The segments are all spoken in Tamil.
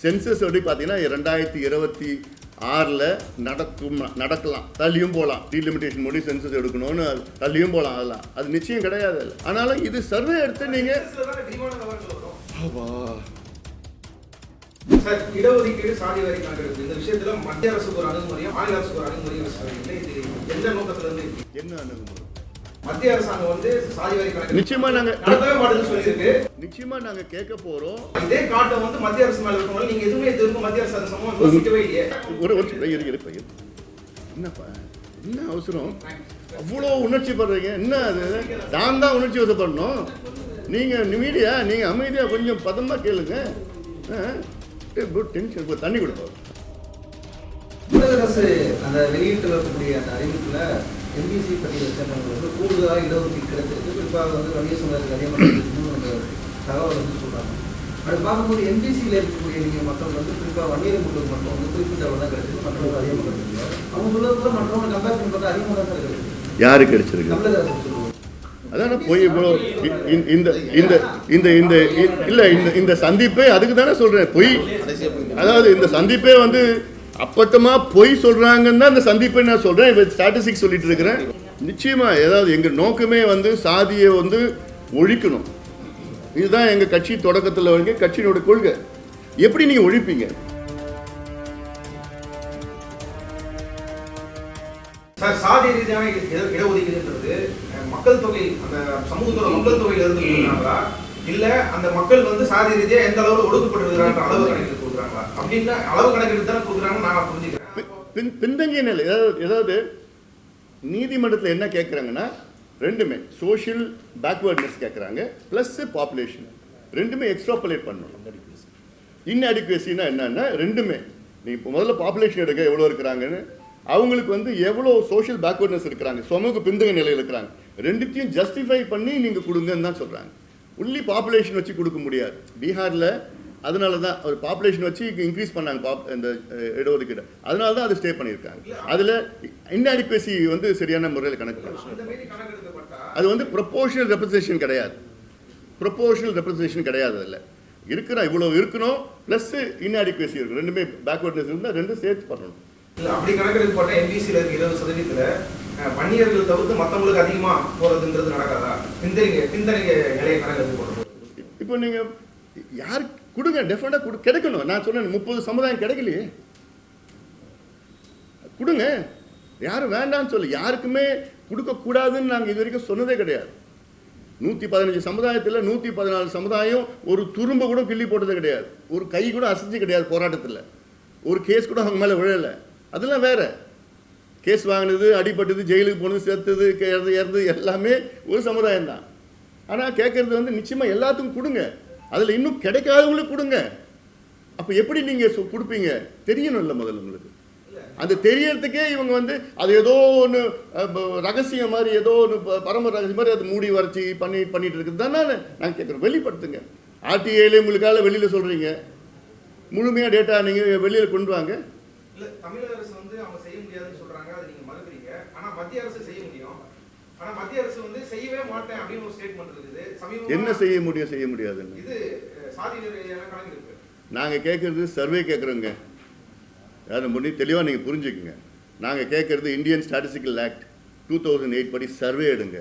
சென்சஸ் எப்படி பார்த்தீங்கன்னா 2026 நடக்கலாம், தள்ளியும் போகலாம். டீலிமிட்டேஷன் மூடி சென்சஸ் எடுக்கணும்னு தள்ளியும் போகலாம். அதெல்லாம் அது நிச்சயம் கிடையாது. ஆனாலும் இது சர்வே எடுத்து நீங்கள் இடஒதுக்கீடு சாதி வாரி கணக்கெடுப்பு இந்த விஷயத்துல மத்திய அரசுக்கு ஒரு அணுகுமுறையும் மாநில அரசுக்கு ஒரு அணுகுமுறையும் எந்த நோக்கத்துல இருந்து என்ன அணுகுமுறை? மத்திய அரசாங்கம் வந்து சாதி வாரி கணக்கு நிச்சயமா நாங்க சொல்லியிருக்கு. நிச்சயமா நாங்க கேட்க போறோம். இதே காட்டம் வந்து மத்திய அரசு மேல இருக்கணும். நீங்க எதுவுமே இது மத்திய அரசு அதை சமமா யோசிக்கவே இல்லையே. என்னப்பா என்ன அவசரம்? அவ்வளோ உணர்ச்சி படுறீங்க? என்ன அது? நான் தான் உணர்ச்சி வசப்படணும். நீங்க மீடியா நீங்க அமைதியா கொஞ்சம் பதமா கேளுங்க. டென்ஷன் தண்ணி கொடுப்போம். தமிழக அரசு அந்த வெளியிட்டு வரக்கூடிய அந்த அறிவிப்புல எம்பிசி பட்டியலை சேர்ந்தவங்க வந்து கூடுதலாக இடஒதுக்கீடு கிடைச்சிருக்கு. குறிப்பாக வந்து வணிக சமுதாயத்துக்கு அதிகமாக அந்த தகவல் வந்து சொல்றாங்க. அப்படி பார்க்கும்போது எம்பிசியில் இருக்கக்கூடிய நீங்கள் மக்கள் வந்து குறிப்பாக வன்னியர் மக்களுக்கு மட்டும் வந்து குறிப்பிட்ட அளவு தான் கிடைச்சிருக்கு, மற்றவங்களுக்கு அதிகமாக கிடைச்சிருக்கு. அவங்க சொல்றதுல மற்றவங்க கம்பேர் பண்ணி பார்த்தா அதிகமாக தான் கிடைச்சிருக்கு. யாருக்கு கிடைச்சிருக்கு? தமிழக அரசு சொல்லுவாங்க. அதான போய் இவ்வளோ இந்த சந்திப்பே அதுக்கு தானே சொல்றேன். பொய், அதாவது இந்த சந்திப்பே வந்து அப்பட்டமா பொய் சொல்றாங்கன்னு தான் இந்த சந்திப்பை நான் சொல்றேன். இப்போ ஸ்டாட்டிஸ்டிக்ஸ் சொல்லிட்டு இருக்கிறேன். நிச்சயமா ஏதாவது எங்க நோக்கமே வந்து சாதியை வந்து ஒழிக்கணும். இதுதான் எங்க கட்சி தொடக்கத்தில் வந்து கட்சியினோட கொள்கை. எப்படி நீங்க ஒழிப்பீங்க? சாதி ரீதியான இடஒதுக்கீடுன்றது மக்கள் தொகை அந்த சமூகத்தோட மக்கள் தொகையில இருந்து கொடுக்குறாங்களா இல்ல அந்த மக்கள் வந்து சாதி ரீதியா எந்த அளவுல ஒடுக்கப்படுகிறாங்க அளவு கணக்கு கொடுக்குறாங்களா அப்படின்னு அளவு கணக்கு தானே கொடுக்குறாங்க. நான் புரிஞ்சுக்கிறேன். பின்தங்கிய நிலை ஏதாவது நீதிமன்றத்தில் என்ன கேட்குறாங்கன்னா ரெண்டுமே சோஷியல் பேக்வேர்ட்னஸ் கேட்குறாங்க ப்ளஸ் பாப்புலேஷன் ரெண்டுமே எக்ஸ்ட்ராபுலேட் பண்ணணும். இன்அடிக்குவசின்னா என்னன்னா ரெண்டுமே நீங்கள் இப்போ முதல்ல பாப்புலேஷன் எடுக்க எவ்வளோ இருக்கிறாங்கன்னு அவங்களுக்கு வந்து எவ்வளோ சோஷியல் பேக்வர்ட்னஸ் இருக்கிறாங்க, சமூக பின்தங்கிய நிலையில் இருக்கிறாங்க, ரெண்டுத்தையும் ஜஸ்டிஃபை பண்ணி நீங்கள் கொடுங்கன்னு தான் சொல்கிறாங்க. உள்ளி பாப்புலேஷன் வச்சு கொடுக்க முடியாது. பீகாரில் அதனால தான் ஒரு பாப்புலேஷன் வச்சு இன்க்ரீஸ் பண்ணாங்க இந்த இடஒதுக்கீடு. அதனால தான் அது ஸ்டே பண்ணியிருக்காங்க. அதில் இன்அடிக்குவசி வந்து சரியான முறையில் கணக்கு அது வந்து ப்ரொபோர்ஷனல் ரெப்ரசன்டேஷன் கிடையாது. ப்ரொபோர்ஷனல் ரெப்ரசன்டேஷன் கிடையாது. அதில் இருக்கிற இவ்வளோ இருக்கணும் ப்ளஸ் இன்அடிக்குவசி இருக்கும். ரெண்டுமே பேக்வர்ட்னஸ் இருந்தால் ரெண்டும் சேர்த்து பண்ணணும். இல்லை அப்படி கணக்கெடுப்பு போட்டால் எம்பிசியில் இருக்க 20% வன்னியர்கள் தவிர்த்து மற்றவங்களுக்கு அதிகமாக போகிறதுன்றது நடக்காதா? பின்தங்கிய நிலையை கணக்கெடுப்பு போடுறது இப்போ நீங்கள் யாருக்கு கொடுங்க, டெஃபினட்டாக கிடைக்கணும். நான் சொன்னேன் 30 சமுதாயம் கிடைக்கலையே, கொடுங்க. யாரும் வேண்டாம்னு சொல்லி யாருக்குமே கொடுக்கக்கூடாதுன்னு நாங்கள் இது வரைக்கும் சொன்னதே கிடையாது. 115 சமுதாயத்தில் 114 சமுதாயம் ஒரு துரும்ப கூட கிள்ளி போட்டது கிடையாது. ஒரு கை கூட அசைஞ்சு கிடையாது. போராட்டத்தில் ஒரு கேஸ் கூட அவங்க மேலே விழலை. அதெல்லாம் வேற கேஸ் வாங்கினது, அடிபட்டது, ஜெயிலுக்கு போனது, சேர்த்தது, இறந்து எல்லாமே ஒரு சமுதாயம் தான். ஆனால் கேட்கறது வந்து நிச்சயமாக எல்லாத்துக்கும் கொடுங்க. அதில் இன்னும் கிடைக்காதவங்களுக்கு கொடுங்க. அப்போ எப்படி நீங்கள் கொடுப்பீங்க தெரியணும் இல்லை முதல்ல உங்களுக்கு. அந்த தெரியறதுக்கே இவங்க வந்து அது ஏதோ ஒன்று ரகசியம் மாதிரி, ஏதோ ஒன்று பரம ரகசியம் மாதிரி அது மூடி வரைச்சி பண்ணிட்டு இருக்குது தானே நாங்கள் கேட்குறோம். வெளிப்படுத்துங்க. ஆர்டிஐல உங்களுக்காக வெளியில் சொல்கிறீங்க, முழுமையாக டேட்டா நீங்கள் வெளியில் கொண்டு வாங்க. இல்லை தமிழக அரசு வந்து அவங்க செய்ய முடியாதுன்னு சொல்கிறாங்க, அதை நீங்கள் மறுக்கிறீங்க. ஆனால் மத்திய அரசு செய்ய முடியும். ஆனால் மத்திய அரசு வந்து செய்யவே மாட்டேன் அப்படின்னு ஒரு ஸ்டேட்மெண்ட் இருக்குது. என்ன செய்ய முடியாதுன்னு இது சாதி ரீதியான கணக்கெடுப்பு. நாங்கள் கேட்குறது சர்வே கேட்குறோங்க. யாரும் முன்னே தெளிவாக நீங்கள் புரிஞ்சுக்குங்க. நாங்கள் கேட்குறது இந்தியன் ஸ்டாட்டிஸ்டிக்கல் ஆக்ட் 2008 படி சர்வே எடுங்க.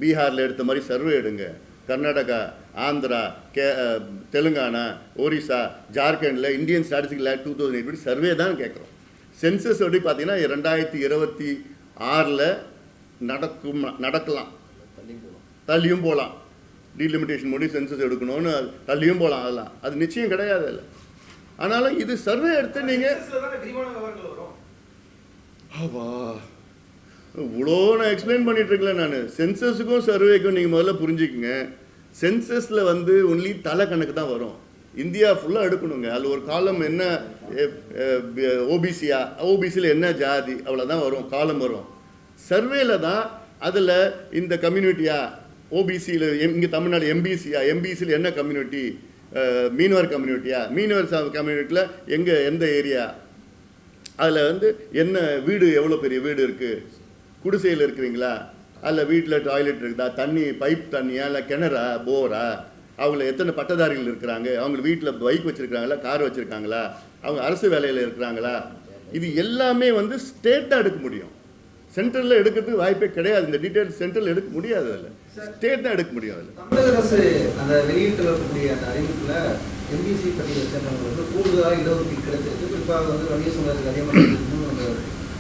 பீகாரில் எடுத்த மாதிரி சர்வே எடுங்க. கர்நாடகா, ஆந்திரா, தெலுங்கானா, ஒரிசா, ஜார்க்கண்டில் இந்தியன் ஸ்டாட்டிஸ்டிக்கல் ஆக்ட் 2008 படி சர்வே தான் கேட்குறோம். சென்சஸ் எப்படி பார்த்தீங்கன்னா 2026 நடக்கலாம், தள்ளியும் போகலாம். டீலிமிட்டேஷன் மூடி சென்சஸ் எடுக்கணும்னு தள்ளியும் போகலாம். அதெல்லாம் அது நிச்சயம் கிடையாது. இல்லை ஆனாலும் இது சர்வே எடுத்து நீங்கள் இவ்வளோ நான் எக்ஸ்பிளைன் பண்ணிட்டு இருக்கல. நான் சென்சஸுக்கும் சர்வேக்கும் நீங்கள் முதல்ல புரிஞ்சுக்குங்க. சென்சஸில் வந்து ஒன்லி தலை கணக்கு தான் வரும். இந்தியா ஃபுல்லாக எடுக்கணுங்க. அதில் ஒரு காலம் என்ன ஓபிசியா, ஓபிசியில் என்ன ஜாதி, அவ்வளோதான் வரும், காலம் வரும். சர்வேல தான் அதில் இந்த கம்யூனிட்டியா, ஓபிசியில் இங்கே தமிழ்நாடு எம்பிசியா, எம்பிசியில் என்ன கம்யூனிட்டி, மீனவர் கம்யூனிட்டியா, மீனவர் கம்யூனிட்டியில் எந்த ஏரியா, அதில் வந்து என்ன வீடு, எவ்வளோ பெரிய வீடு இருக்குது, குடிசையில் இருக்கிறீங்களா, அதில் வீட்டில் டாய்லெட் இருக்குதா, தண்ணி பைப் தண்ணியா இல்லை கிணறா போரா, அவங்கள எத்தனை பட்டதாரிகள் இருக்கிறாங்க, அவங்க வீட்டில் பைக் வச்சுருக்காங்களா, கார் வச்சுருக்காங்களா, அவங்க அரசு வேலையில் இருக்கிறாங்களா, இது எல்லாமே வந்து ஸ்டேட்டாக எடுக்க முடியும். சென்ட்ரலில் எடுக்கிறதுக்கு வாய்ப்பே கிடையாது. இந்த டீட்டெயில்ஸ் சென்ட்ரல் எடுக்க முடியாது, அதில் ஸ்டேட் தான் எடுக்க முடியும். அதில் தமிழக அரசு அந்த வெளியிட்டு வரக்கூடிய அந்த அறிவிப்பில் எம்பிசி பட்டியலை சேர்ந்தவங்க வந்து கூடுதலாக இடஒதுக்கீடு கிடைச்சிருக்கு. குறிப்பாக வந்து வணிக சமுதாயத்துக்கு அதிகமாக அந்த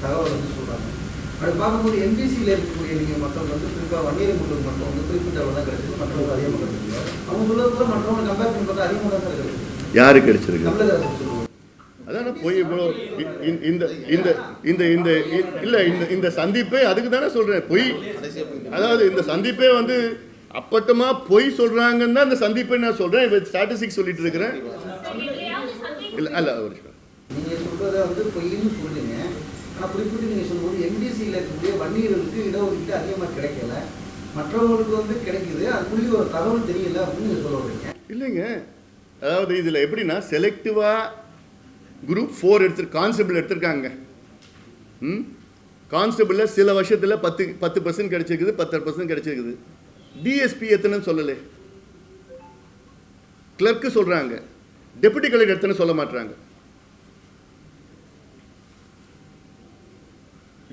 தகவல் வந்து சொல்கிறாங்க. அப்படி பார்க்கும்போது எம்பிசியில் இருக்கக்கூடிய நீங்கள் மக்கள் வந்து குறிப்பாக வன்னியர் மக்களுக்கு மட்டும் வந்து குறிப்பிட்ட அளவு தான் கிடைச்சிருக்கு, மற்றவங்க அதிகமாக கிடைச்சிருக்கு. அவங்க சொல்லுறது மற்றவங்க கம்பேர் பண்ணி பார்த்தா அதிகமாக தான் சார் கிடைச்சிருக்கு. யாருக்கு கிடைச்சிருக்கு? தமிழக அரசு சொல்லுவாங்க. அதான் போய் இவ்வளோ இந்த இந்த இந்த இந்த இல்லை இந்த சந்திப்பே அதுக்கு தானே சொல்கிறேன். பொய், அதாவது இந்த சந்திப்பே வந்து அப்பட்டமா பொய் சொல்கிறாங்கன்னு தான் இந்த சந்திப்பை நான் சொல்கிறேன். இப்போ ஸ்டாட்டிஸ்டிக்ஸ் சொல்லிட்டு இருக்கிறேன். இல்லை அல்ல ஒரு நிமிஷம். நீங்கள் சொல்கிறத வந்து பொய்ன்னு சொல்லுங்க. ஆனால் குறிப்பிட்டு நீங்கள் சொல்லும்போது எம்பிசியில் இருக்கக்கூடிய வன்னியர்களுக்கு இடஒதுக்கீடு அதிகமாக கிடைக்கல, மற்றவங்களுக்கு வந்து கிடைக்குது, அதுக்குள்ளே ஒரு தகவல் தெரியல அப்படின்னு நீங்கள் சொல்ல வரீங்க. இல்லைங்க, அதாவது இதில் எப்படின்னா செலக்டிவாக குரூப் 4 கான்ஸ்டபிள் எடுத்திருக்காங்க. கான்ஸ்டபிளில் சில வருஷத்தில் 10% கிடைச்சிருக்குது, 10% கிடைச்சிருக்குது. டிஎஸ்பி எத்தனைன்னு சொல்லலை, கிளர்க்கு சொல்கிறாங்க, டெபுட்டி கலெக்டர் எத்தனை சொல்ல மாட்டாங்க,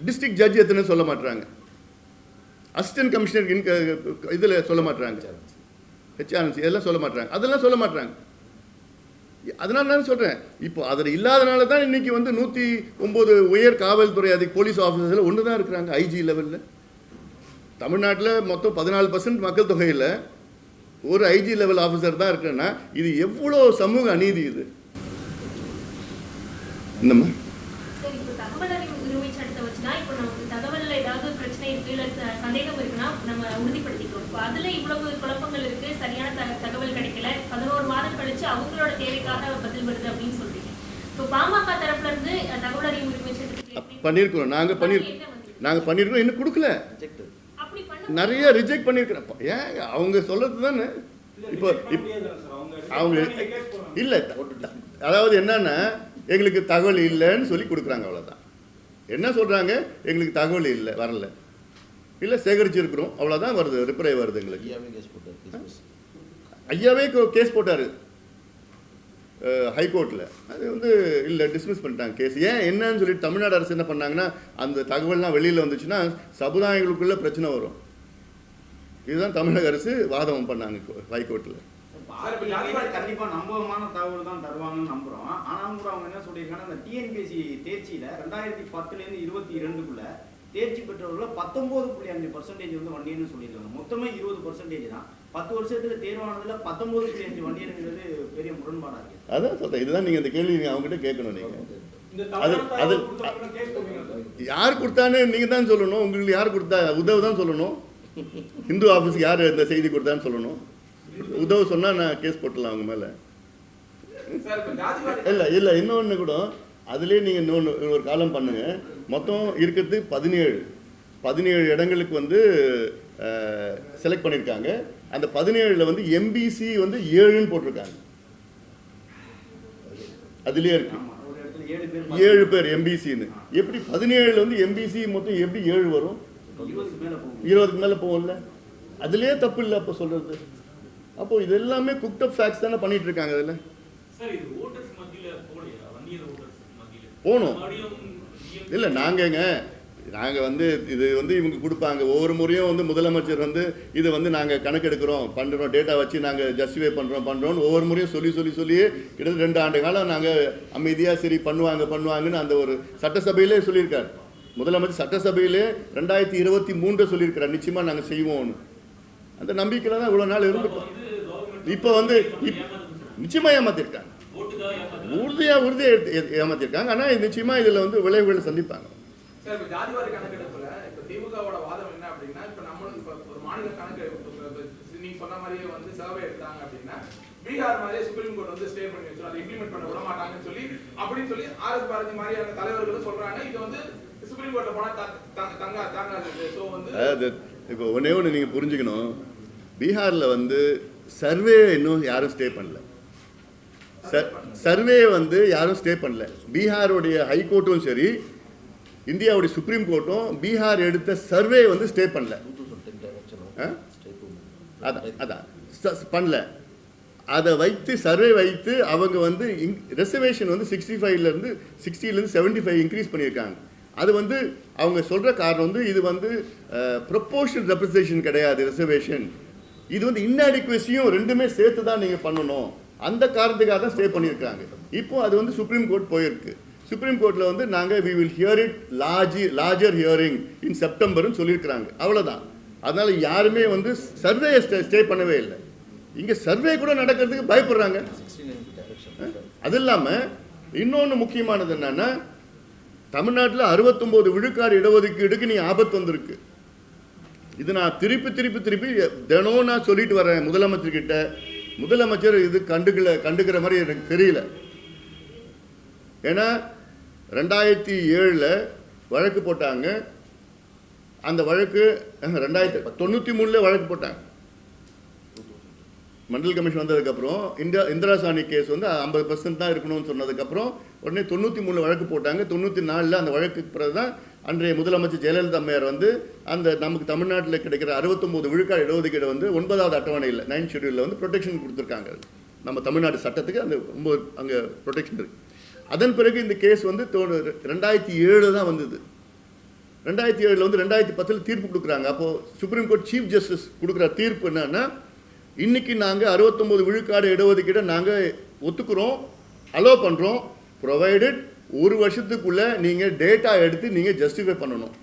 டிஸ்ட்ரிக்ட் ஜட்ஜ் எத்தனை சொல்ல மாட்டாங்க, அசிஸ்டன்ட் கமிஷனர் இதில் சொல்ல மாட்டாங்க, ஹெச்ஆர்என்சி இதெல்லாம் சொல்ல மாட்டாங்க, அதெல்லாம் சொல்ல மாட்டாங்க. அதனால நான் சொல்கிறேன், இப்போ அதில் இல்லாதனால தான் இன்றைக்கி வந்து 109 உயர் காவல்துறை போலீஸ் ஆஃபீஸர்ஸில் ஒன்று தான் இருக்கிறாங்க ஐஜி லெவலில். தமிழ்நாட்டில் மொத்தம் 14% மக்கள் தொகையில் ஒரு ஐஜி லெவல் ஆஃபீஸர் தான் இருக்கிறேன்னா இது எவ்வளோ சமூக அநீதி இது. என்னம்மா சந்தேகம் இருக்குன்னா நம்ம உறுதிப்படுத்திக்கிறோம். இப்போ அதில் இவ்வளவு குழப்பங்கள் இருக்கு, சரியான தகவல் கிடைக்கல, 11 மாதம் கழிச்சு அவங்களோட தேவைக்காக பதில் வருது அப்படின்னு சொல்றீங்க. இப்போ பாமக தரப்புல இருந்து தகவல் அறியும் உரிமை சட்டத்துக்கு பண்ணியிருக்கிறோம், நாங்கள் பண்ணியிருக்கோம், இன்னும் கொடுக்கல, நிறைய ரிஜெக்ட் பண்ணியிருக்கிறோம். ஏன் அவங்க சொல்றது தானே. இப்போ அவங்க இல்லை, அதாவது என்னன்னா எங்களுக்கு தகவல் இல்லைன்னு சொல்லி கொடுக்குறாங்க, அவ்வளோதான். என்ன சொல்கிறாங்க, எங்களுக்கு தகவல் இல்லை, வரல, இல்லை சேகரிச்சிருக்கிறோம், அவ்வளோதான் வருது, ரிப்ளை வருது எங்களுக்கு. ஐயாவே கேஸ் போட்டார் ஹைகோர்ட்டில், அது வந்து இல்லை டிஸ்மிஸ் பண்ணிட்டாங்க கேஸ். ஏன் என்னன்னு சொல்லிட்டு தமிழ்நாடு அரசு என்ன பண்ணாங்கன்னா, அந்த தகவல்லாம் வெளியில் வந்துச்சுன்னா சமுதாயங்களுக்குள்ள பிரச்சனை வரும். இதுதான் தமிழக அரசு வாதம் பண்ணாங்க ஹைகோர்ட்டில். கண்டிப்பா நம்பகமான தகவல் தான் தருவாங்கன்னு நம்புறோம். ஆனாலும் கூட அவங்க என்ன சொல்லியிருக்காங்கன்னா, அந்த டிஎன்பிஎஸ்சி தேர்ச்சியில 2010 - 22 தேர்ச்சி பெற்றவர்கள் 19.5% வந்து வண்டியர்னு சொல்லியிருக்காங்க. மொத்தமே 20% தான். 10 வருஷத்துல தேர்வானதுல 19.5 வண்டியர்ங்கிறது பெரிய முரண்பாடா இருக்கு. அதான் சொல்றேன், இதுதான் நீங்க இந்த கேள்வி அவங்ககிட்ட கேட்கணும். நீங்க அது யார் கொடுத்தான்னு நீங்க தான் சொல்லணும். உங்களுக்கு யார் கொடுத்தா, உதவு தான் சொல்லணும். இந்து ஆஃபீஸுக்கு யார் இந்த செய்தி கொடுத்தான்னு சொல்லணும். உதவு சொன்னால் நான் கேஸ் போட்டலாம் அவங்க மேலே. இல்லை இன்னொன்று கூட அதுலேயே நீங்கள் இன்னொரு காலம் பண்ணுங்கள். மொத்தம் இருக்கிறது 17 இடங்களுக்கு வந்து செலக்ட் பண்ணியிருக்காங்க. அந்த 17 வந்து எம்பிசி வந்து 7ன்னு போட்டிருக்காங்க. அதுலேயே இருக்கு 7 பேர் எம்பிசின்னு. எப்படி 17 வந்து எம்பிசி மொத்தம் எப்படி 7 வரும்? 20க்கு மேலே போகும்ல. அதுலேயே தப்பு இல்லை அப்போ சொல்கிறது. அப்போ இது எல்லாமே குக்ட் அப் ஃபேக்ட்ஸ் தானே பண்ணிட்டு இருக்காங்க. அதில் போகணும் இல்லை. நாங்கள் வந்து இது வந்து இவங்க கொடுப்பாங்க. ஒவ்வொரு முறையும் வந்து முதலமைச்சர் வந்து இது வந்து நாங்கள் கணக்கெடுக்கிறோம், பண்ணுறோம், டேட்டா வச்சு நாங்கள் ஜஸ்டிஃபை பண்ணுறோன்னு ஒவ்வொரு முறையும் சொல்லியே கிட்டத்தட்ட 2 ஆண்டு காலம் நாங்கள் அமைதியாக சரி பண்ணுவாங்கன்னு அந்த ஒரு சட்டசபையிலே சொல்லியிருக்காரு முதலமைச்சர். சட்டசபையிலே 2023 சொல்லியிருக்கிறார், நிச்சயமாக நாங்கள் செய்வோம்னு. அந்த நம்பிக்கையில் தான் இவ்வளோ நாள் இருந்துட்டோம். இப்போ வந்து நிச்சயமாக ஏமாத்திருக்காங்க, உறுதியாக ஏமாத்திருக்காங்க. ஆனால் நிச்சயமாக இதில் வந்து விளைவுகளை சந்திப்பாங்க. சார், ஜாதிவாரி கணக்கெடுப்புல இப்ப திமுகவோட வாதம் என்ன அப்படின்னா, இப்ப நம்மளும் இப்ப ஒரு மாநில கணக்கு நீங்க சொன்ன மாதிரியே வந்து சர்வே எடுத்தாங்க அப்படின்னா, பீகார் மாதிரியே சுப்ரீம் கோர்ட் வந்து ஸ்டே பண்ணி வச்சிரும், அதை இம்ப்ளிமெண்ட் பண்ண விட மாட்டாங்கன்னு சொல்லி ஆர்எஸ் பாரதி மாதிரியான தலைவர்களும் சொல்றாங்க. இது வந்து சுப்ரீம் கோர்ட்ல போனா தாங்காது. ஸோ வந்து இப்போ ஒன்று நீங்கள் புரிஞ்சுக்கணும். பீகாரில் வந்து சர்வே இன்னும் யாரும் ஸ்டே பண்ணல. சர்வே வந்து யாரும் ஸ்டே பண்ணல. பீகாருடைய ஹைகோர்ட்டும் சரி, இந்தியாவுடைய சுப்ரீம் கோர்ட்டும் பீகார் எடுத்த சர்வே வந்து ஸ்டே பண்ணல. அதான் பண்ணல. அதை வைத்து சர்வே வைத்து அவங்க வந்து ரிசர்வேஷன் வந்து 65லேருந்து 60லேருந்து 75 இன்க்ரீஸ் பண்ணியிருக்காங்க. அது வந்து அவங்க சொல்கிற காரணம் வந்து இது வந்து ப்ரொப்போர்ஷனல் ரெப்ரசன்டேஷன் கிடையாது ரிசர்வேஷன், இது வந்து இன்அடிக்வசியும் ரெண்டுமே சேர்த்து தான் நீங்கள் பண்ணணும், அந்த காரணத்துக்காக தான் ஸ்டே பண்ணியிருக்காங்க. இப்போ அது வந்து சுப்ரீம் கோர்ட் போயிருக்கு. சுப்ரீம் கோர்ட்டில் வந்து நாங்கள் we will hear it larger hearing in செப்டம்பர்னு சொல்லியிருக்கிறாங்க. அவ்வளோதான். அதனால் யாருமே வந்து சர்வே ஸ்டே பண்ணவே இல்லை. இங்கே சர்வே கூட நடக்கிறதுக்கு பயப்படுறாங்க. அது இல்லாமல் இன்னொன்று முக்கியமானது என்னன்னா, தமிழ்நாட்டில் 69 விழுக்காடு இடஒதுக்கீடுக்கு நீ ஆபத்து வந்திருக்கு. இது நான் திருப்பி தினம் நான் சொல்லிட்டு வரேன் முதலமைச்சர்கிட்ட. முதலமைச்சர் இது கண்டுக்கிற மாதிரி எனக்கு தெரியல. ஏன்னா 2007 வழக்கு போட்டாங்க. அந்த வழக்கு 1993 வழக்கு போட்டாங்க. மண்டல் கமிஷன் வந்ததுக்கப்புறம் இந்திரா சாணி கேஸ் வந்து 50% தான் இருக்கணும்னு சொன்னதுக்கப்புறம் உடனே 93 வழக்கு போட்டாங்க. 94 அந்த வழக்குக்கு பிறகு தான் அன்றைய முதலமைச்சர் ஜெயலலிதா அம்மையார் வந்து அந்த நமக்கு தமிழ்நாட்டில் கிடைக்கிற 69 விழுக்காடு இடஒதுக்கீடு வந்து 9வது அட்டவணையில் 9th ஷெட்யூலில் வந்து ப்ரொடெக்ஷன் கொடுத்துருக்காங்க. நம்ம தமிழ்நாடு சட்டத்துக்கு அந்த ரொம்ப அங்கே ப்ரொடெக்ஷன் இருக்குது. அதன் பிறகு இந்த கேஸ் வந்து 2007 தான் வந்தது. 2007 வந்து 2010 தீர்ப்பு கொடுக்குறாங்க. அப்போது சுப்ரீம் கோர்ட் சீஃப் ஜஸ்டிஸ் கொடுக்குற தீர்ப்பு என்னன்னா, இன்னைக்கு நாங்கள் 69 விழுக்காடு இடஒதுக்கீடை நாங்கள் ஒத்துக்கிறோம், அலோவ் பண்ணுறோம், ப்ரொவைடட் 1 வருஷத்துக்குள்ளே நீங்கள் டேட்டா எடுத்து நீங்கள் ஜஸ்டிஃபை பண்ணணும்.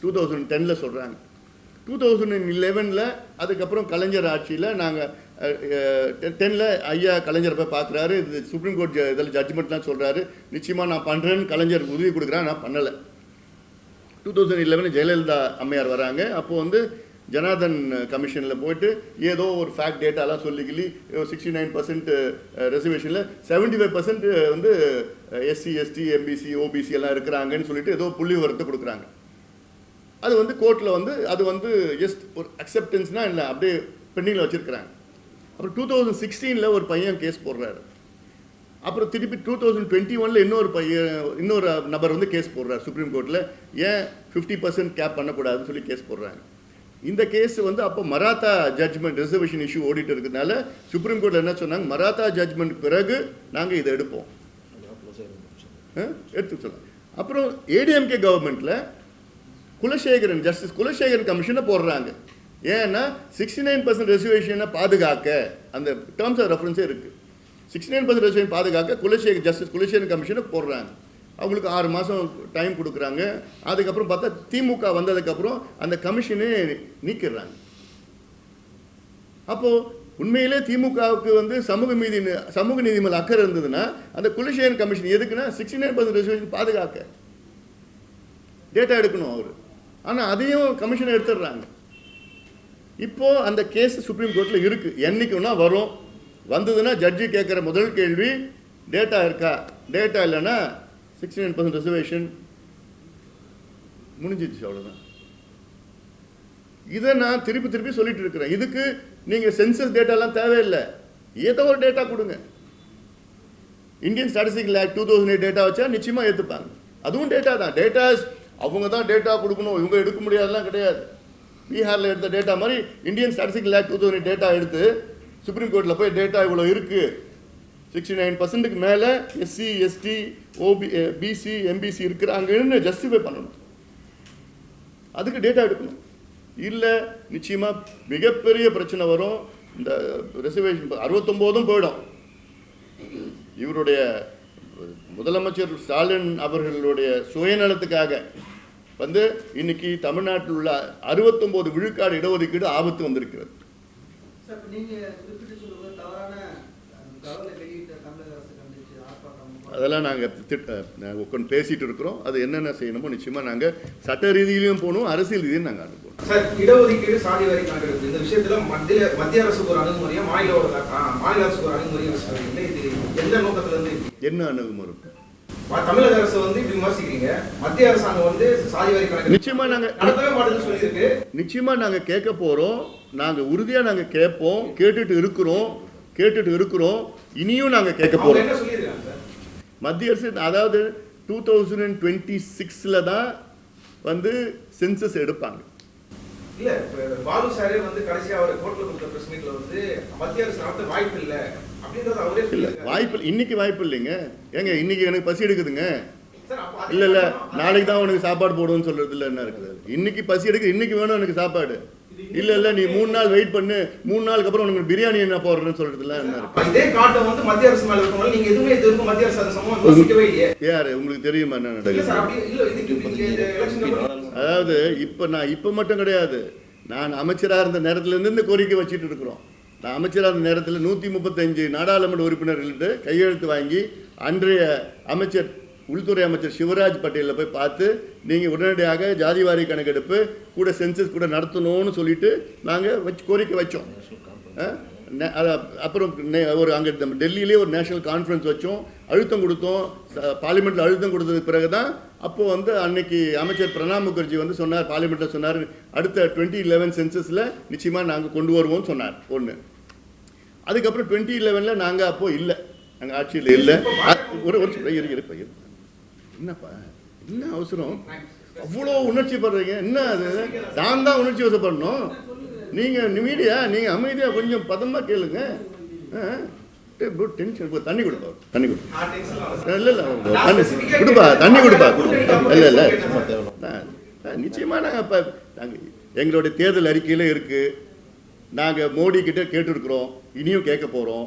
2010 சொல்கிறாங்க. 2011 அதுக்கப்புறம் கலைஞர் ஆட்சியில் நாங்கள் 10 ஐயா கலைஞர் போய் பார்க்குறாரு. இது சுப்ரீம் கோர்ட் இதில் ஜட்ஜ்மெண்ட்லாம் சொல்கிறாரு, நிச்சயமாக நான் பண்ணுறேன்னு கலைஞர் உதவி கொடுக்குறேன், நான் பண்ணலை. 2011 ஜெயலலிதா அம்மையார் வராங்க. அப்போது வந்து ஜனார்தன் கமிஷனில் போயிட்டு ஏதோ ஒரு ஃபேக்ட் டேட்டாலாம் சொல்லிக்கிளி 69% ரிசர்வேஷனில் 75% வந்து SC ST MBC OBC எல்லாம் இருக்கிறாங்கன்னு சொல்லிட்டு ஏதோ புள்ளி விவரத்தை கொடுக்குறாங்க. அது வந்து கோர்ட்டில் வந்து அது வந்து ஜஸ்ட் ஒரு அக்செப்டன்ஸ்னால் இல்லை, அப்படியே பெண்டிங்கில் வச்சுருக்கிறாங்க. அப்புறம் 2016 ஒரு பையன் கேஸ் போடுறாரு. அப்புறம் திருப்பி 2021 இன்னொரு நபர் வந்து கேஸ் போடுறாரு சுப்ரீம் கோர்ட்டில். ஏன் 50% கேப் பண்ணக்கூடாதுன்னு சொல்லி கேஸ் போடுறாங்க. இந்த கேஸ் வந்து அப்போ மராத்தா ஜட்ஜ்மெண்ட் ரிசர்வேஷன் இஷ்யூ ஓடிட்டு இருக்கிறதுனால சுப்ரீம் கோர்ட்டில் என்ன சொன்னாங்க, மராத்தா ஜட்ஜ்மெண்ட் பிறகு நாங்கள் இதை எடுப்போம் எடுத்து சொல்லலாம். அப்புறம் ADMK கவர்மெண்ட்டில் ஜஸ்டிஸ் குலசேகரன் கமிஷனை போடுறாங்க. ஏன்னா 69% ரிசர்வேஷனை பாதுகாக்க அந்த டேர்ம்ஸ் ஆஃப் ரெஃபரன்ஸே இருக்குது. 69% ரிசர்வேஷன் பாதுகாக்க ஜஸ்டிஸ் குலசேகரன் கமிஷனை போடுறாங்க. அவங்களுக்கு 6 மாதம் டைம் கொடுக்குறாங்க. அதுக்கப்புறம் பார்த்தா திமுக வந்ததுக்கப்புறம் அந்த கமிஷனே நீக்கிடுறாங்க. அப்போது உண்மையிலே திமுகவுக்கு வந்து சமூக நீதி மேலே அக்கறை இருந்ததுன்னா அந்த குலசேகரன் கமிஷன் எதுக்குன்னா 69% ரிசர்வேஷன் பாதுகாக்க டேட்டா எடுக்கணும் அவர். ஆனால் அதையும் கமிஷனை எடுத்துடுறாங்க. இப்போது அந்த கேஸ் சுப்ரீம் கோர்ட்டில் இருக்குது. என்னைக்குன்னா வரும். வந்ததுன்னா ஜட்ஜி கேட்குற முதல் கேள்வி டேட்டா இருக்கா, டேட்டா இல்லைன்னா 69% ரிசர்வேஷன் முடிஞ்சிடுச்சு, அவ்வளோதான். இதை நான் திருப்பி சொல்லிட்டு இருக்கிறேன். இதுக்கு நீங்கள் சென்சஸ் டேட்டாலாம் தேவையில்லை, ஏதோ ஒரு டேட்டா கொடுங்க. இந்தியன் ஸ்டாட்டிஸ்டிக்கல் ஆக்ட் 2008 டேட்டா வச்சா நிச்சயமாக ஏற்றுப்பாங்க. அதுவும் டேட்டா தான். டேட்டாஸ் அவங்க தான் டேட்டா கொடுக்கணும், இவங்க எடுக்க முடியாதுலாம் கிடையாது. பீகாரில் எடுத்த டேட்டா மாதிரி இந்தியன் ஸ்டாட்டிஸ்டிக்கல் ஆக்ட் 2008 டேட்டா எடுத்து சுப்ரீம் கோர்ட்டில் போய் டேட்டா இவ்வளோ இருக்குது, 69%க்கு மேலே SC ST BC MBC இருக்கிறாங்கன்னு ஜஸ்டிஃபை பண்ணணும். அதுக்கு டேட்டா எடுக்கணும். இல்லை நிச்சயமாக மிகப்பெரிய பிரச்சனை வரும். இந்த ரிசர்வேஷன் 69 போயிடும். இவருடைய முதலமைச்சர் ஸ்டாலின் அவர்களுடைய சுயநலத்துக்காக வந்து இன்னைக்கு தமிழ்நாட்டில் உள்ள 69 விழுக்காடு இடஒதுக்கீடு ஆபத்து வந்திருக்கிறது. அதெல்லாம் நாங்கள் உட்காந்து பேசிட்டு இருக்கிறோம். அது என்னென்ன செய்யணுமோ நிச்சயமாக நாங்கள் சட்ட ரீதியிலையும் போகணும், அரசியல் ரீதியிலும் நாங்கள் அனுப்புவோம். சார், இடஒதுக்கீடு சாதி வாரி கணக்கெடுப்பு இந்த விஷயத்துல மத்திய அரசுக்கு ஒரு அணுகுமுறையா மாநில அரசுக்கு ஒரு அணுகுமுறையா இது எந்த நோக்கத்துல இருந்து என்ன அணுகுமுறை? தமிழக அரசு வந்து இப்படி விமர்சிக்கிறீங்க, மத்திய அரசாங்கம் வந்து சாதி வாரி கணக்கு நிச்சயமா நாங்க நடத்தவே மாட்டேன்னு சொல்லியிருக்கு. நிச்சயமா நாங்க கேட்க போறோம். நாங்க உறுதியா நாங்க கேட்போம், கேட்டுட்டு இருக்கிறோம், இனியும் நாங்க கேட்க போறோம். என்ன சொல்லியிருக்காங்க சார்? மத்திய அரசு அதாவது 2026 தான் வந்து சென்சஸ் எடுப்பாங்க. இல்ல பாலு சாரே வந்து கடைசியா அவர் கோர்ட்ல கொடுத்த பிரஸ் மீட்ல வந்து மத்திய அரசு நடத்த வாய்ப்பு இல்ல அப்படின்றது அவரே இல்லை சொல்லியிருக்காரு. வாய்ப்பு இன்னைக்கு வாய்ப்பு இல்லைங்க. ஏங்க இன்னைக்கு எனக்கு பசி எடுக்குதுங்க. சார், அப்ப அதே இல்லை இல்லை காரணம் நாளைக்கு தான் உனக்கு சாப்பாடு போடுவோம்னு சொல்கிறது இல்லை. என்ன இருக்குது? இன்னைக்கு பசி எடுக்கு, இன்னைக்கு வேணும் எனக்கு சாப்பாடு. இல்லை இல்லை நீ 3 நாள் வெயிட் பண்ணு, 3 நாளுக்கு அப்புறம் உனக்கு பிரியாணி என்ன போடுறேன்னு சொல்கிறதுல என்ன இருக்கு? அப்ப இதே காட்டம் வந்து மத்திய அரசு மேல இருக்கனால நீங்க எதுவுமே இது வரைக்கும் மத்திய அரசு அதை சம்பவம் யோசிக்கவே இல்லையே. யாரு உங்களுக்கு தெரியுமா என்ன இல்ல நடக்குது? சார், அப்படி இல்ல இதுக்கு நீங்க இந்த எலெக்ஷன் அதாவது இப்போ மட்டும் கிடையாது. நான் அமைச்சராக இருந்த நேரத்துலேருந்து இந்த கோரிக்கை வச்சுட்டு இருக்கிறோம். நான் அமைச்சராக இருந்த நேரத்தில் 135 நாடாளுமன்ற உறுப்பினர்கள்ட்ட கையெழுத்து வாங்கி அன்றைய அமைச்சர் உள்துறை அமைச்சர் சிவராஜ் பட்டேலில் போய் பார்த்து நீங்கள் உடனடியாக ஜாதிவாரி கணக்கெடுப்பு கூட சென்சஸ் கூட நடத்தணும்னு சொல்லிட்டு நாங்கள் கோரிக்கை வச்சோம். அப்புறம் ஒரு அங்கே டெல்லியிலே ஒரு நேஷனல் கான்ஃபரன்ஸ் வச்சோம், அழுத்தம் கொடுத்தோம். பார்லிமெண்ட்டில் அழுத்தம் கொடுத்ததுக்கு பிறகு தான் அப்போது வந்து அன்னைக்கு அமைச்சர் பிரணாப் முகர்ஜி வந்து சொன்னார், பார்லிமெண்ட்டில் சொன்னார், அடுத்த 2011 சென்சஸில் நிச்சயமாக நாங்கள் கொண்டு வருவோம்னு சொன்னார். ஒன்று. அதுக்கப்புறம் 2011 நாங்கள் அப்போது இல்லை, நாங்கள் ஆட்சியில் இல்லை. ஒரு என்னப்பா என்ன அவசரம்? அவ்வளோ உணர்ச்சி படுறீங்க என்ன? அது நான் தான் உணர்ச்சி வசப்படணும். நீங்கள் மீடியா நீங்கள் அமைதியாக கொஞ்சம் பதமாக கேளுங்க. டென்ஷன் தண்ணி கொடுப்பா, தண்ணி கொடுப்பா. இல்லை இல்லை தண்ணி கொடுப்பா, தண்ணி கொடுப்பா. இல்லை இல்லை நிச்சயமாக நாங்கள் இப்போ நாங்கள் எங்களுடைய தேர்தல் அறிக்கையில் இருக்குது. நாங்கள் மோடி கிட்ட கேட்டுருக்குறோம், இனியும் கேட்க போகிறோம்,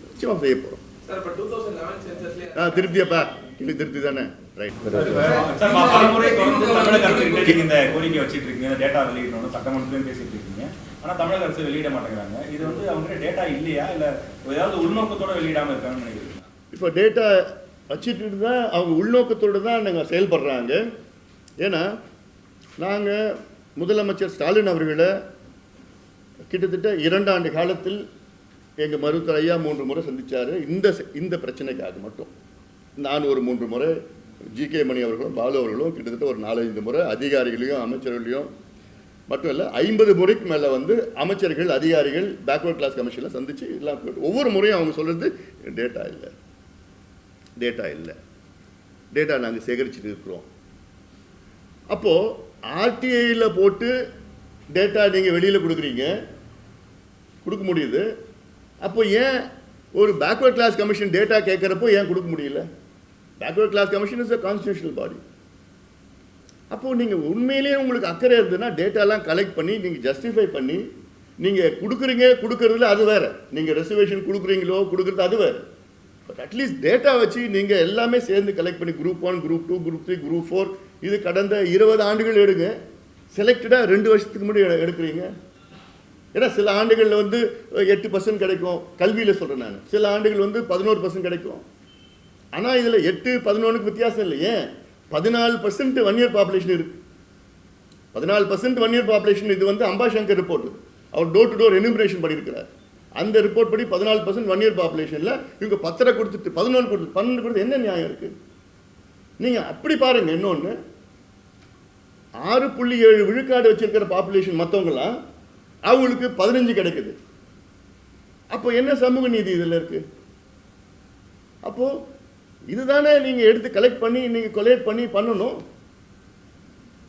நிச்சயமாக செய்ய போகிறோம். சார், இப்ப 2011 சென்சஸ்ல திருப்தியாப்பா? இல்லை திருப்தி தானே? ரைட். பலமுறை தொடர்ந்து தமிழக அரசு கிட்ட இந்த கோரிக்கை வச்சிட்டு இருக்கீங்க, டேட்டா வெளியிடணும், சட்டமன்றத்திலும் பேசிட்டு இருக்கீங்க. ஆனா தமிழக அரசு வெளியிட மாட்டேங்கிறாங்க. இது வந்து அவங்க டேட்டா இல்லையா இல்ல ஏதாவது உள்நோக்கத்தோட வெளியிடாம இருக்காங்கன்னு நினைக்கிறீங்க? இப்போ டேட்டா வச்சுட்டு தான் அவங்க உள்நோக்கத்தோடு தான் நாங்கள் செயல்படுறாங்க. ஏன்னா நாங்கள் முதலமைச்சர் ஸ்டாலின் அவர்களை கிட்டத்தட்ட 2 ஆண்டு காலத்தில் எங்கள் மருத்துவர் ஐயா 3 முறை சந்தித்தார். இந்த பிரச்சனைக்காக மட்டும் நான் ஒரு 3 முறை, ஜி.கே. மணி அவர்களும் பாலு அவர்களும் கிட்டத்தட்ட ஒரு 4-5 முறை அதிகாரிகளையும் அமைச்சர்களையும் மட்டும் இல்லை 50 முறைக்கு மேலே வந்து அமைச்சர்கள் அதிகாரிகள் பேக்வர்ட் கிளாஸ் கமிஷனில் சந்தித்து எல்லாம் ஒவ்வொரு முறையும் அவங்க சொல்கிறது டேட்டா இல்லை, டேட்டா இல்லை, டேட்டா நாங்கள் சேகரிச்சுட்டு இருக்கிறோம். அப்போது ஆர்டிஐயில் போட்டு டேட்டா நீங்கள் வெளியில் கொடுக்க முடியுது. அப்போ ஏன் ஒரு பேக்வர்ட் கிளாஸ் கமிஷன் டேட்டா கேட்குறப்போ ஏன் கொடுக்க முடியல? Backward class commission is a constitutional body. அப்போது நீங்கள் உண்மையிலேயே உங்களுக்கு அக்கறை இருந்ததுன்னா டேட்டாலாம் கலெக்ட் பண்ணி நீங்கள் ஜஸ்டிஃபை பண்ணி நீங்கள் கொடுக்குறதுல அது வேறு. நீங்கள் ரெசர்வேஷன் கொடுக்குறது அது வேறு. பட் அட்லீஸ்ட் டேட்டா வச்சு நீங்கள் எல்லாமே சேர்ந்து கலெக்ட் பண்ணி குரூப் 1, குரூப் 2, குரூப் 3, குரூப் 4 இது கடந்த 20 ஆண்டுகள் எடுங்க. செலக்டடாக 2 வருஷத்துக்கு முன்னாடி எடுக்கிறீங்க. ஏன்னா சில ஆண்டுகளில் வந்து 8% கிடைக்கும், கல்வியில் சொல்கிறேன் நான். சில ஆண்டுகள் வந்து 11% கிடைக்கும். ஆனால் இதில் 8-11க்கு வித்தியாசம் இல்லை. ஏன் 14% 1 இயர் பாப்புலேஷன் இருக்குது. 14% 1 இயர் பாப்புலேஷன். இது வந்து அம்பாசங்கர் ரிப்போர்ட், அவர் டோர் டு டோர் எனுமரேஷன் பண்ணியிருக்கிறார். அந்த ரிப்போர்ட் படி 14% 1 இயர் பாப்புலேஷனில் இவங்க 10 கொடுத்துட்டு 11 கொடுத்து 12 கொடுத்து என்ன நியாயம் இருக்குது? நீங்கள் அப்படி பாருங்கள். இன்னொன்று 6.7 விழுக்காடு வச்சிருக்கிற பாப்புலேஷன் மற்றவங்களாம் அவங்களுக்கு 15 கிடைக்குது. அப்போ என்ன சமூக நீதி இதில் இருக்குது? அப்போது இதுதானே நீங்கள் எடுத்து கலெக்ட் பண்ணி நீங்கள் கொலேட் பண்ணணும்.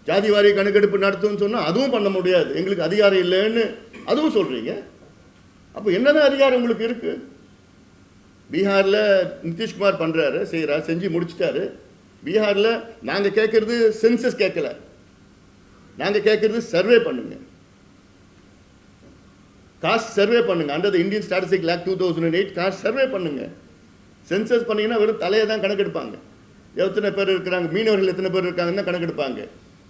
ஜாதி வாரி கணக்கெடுப்பு நடத்துன்னு சொன்னால் அதுவும் பண்ண முடியாது, எங்களுக்கு அதிகாரம் இல்லைன்னு அதுவும் சொல்கிறீங்க. அப்போ என்னதான் அதிகாரம் உங்களுக்கு இருக்குது? பீகாரில் நிதிஷ்குமார் பண்ணுறாரு, செஞ்சு முடிச்சிட்டாரு. பீகாரில் நாங்கள் கேட்குறது சென்சஸ் கேட்கல, நாங்கள் கேட்குறது சர்வே பண்ணுங்க, காஸ்ட் சர்வே பண்ணுங்க. Under the Indian statistic act 2008 cost survey பண்ணுங்க. சென்சஸ் பண்ணீங்கன்னா வெறும் தலையை தான் கணக்கெடுப்பாங்க. எத்தனை பேர் இருக்கிறாங்க, மீனவர்கள் எத்தனை பேர் இருக்காங்கன்னு தான் கணக்கெடுப்பாங்க.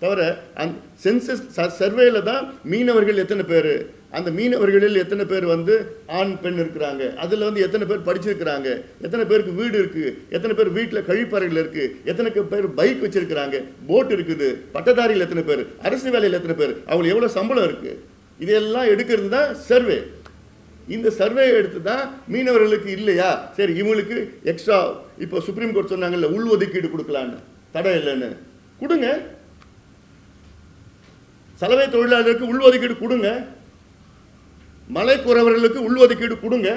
தவிர அந்த சென்சஸ் சர்வேல தான் மீனவர்கள் எத்தனை பேர், அந்த மீனவர்களில் எத்தனை பேர் வந்து ஆண் பெண் இருக்கிறாங்க, அதில் வந்து எத்தனை பேர் படிச்சிருக்கிறாங்க, எத்தனை பேருக்கு வீடு இருக்குது, எத்தனை பேர் வீட்டில் கழிப்பறைகள் இருக்குது, எத்தனை பேர் பைக் வச்சிருக்கிறாங்க, போட் இருக்குது, பட்டதாரிகள் எத்தனை பேர், அரசு வேலையில் எத்தனை பேர், அவங்களுக்கு எவ்வளோ சம்பளம் இருக்குது, இதெல்லாம் எடுக்கிறது தான் சர்வே. இந்த சர்வே எடுத்து தான் மீனவர்களுக்கு இல்லையா, சரி இவங்களுக்கு எக்ஸ்ட்ரா இப்போ சுப்ரீம் கோர்ட் சொன்னாங்கல்ல உள்ஒதுக்கீடு கொடுக்கலான்னு, தடை இல்லைன்னு கொடுங்க. சலவை தொழிலாளர்களுக்கு உள்ஒதுக்கீடு கொடுங்க, மலைக்குறவர்களுக்கு உள்ஒதுக்கீடு கொடுங்க,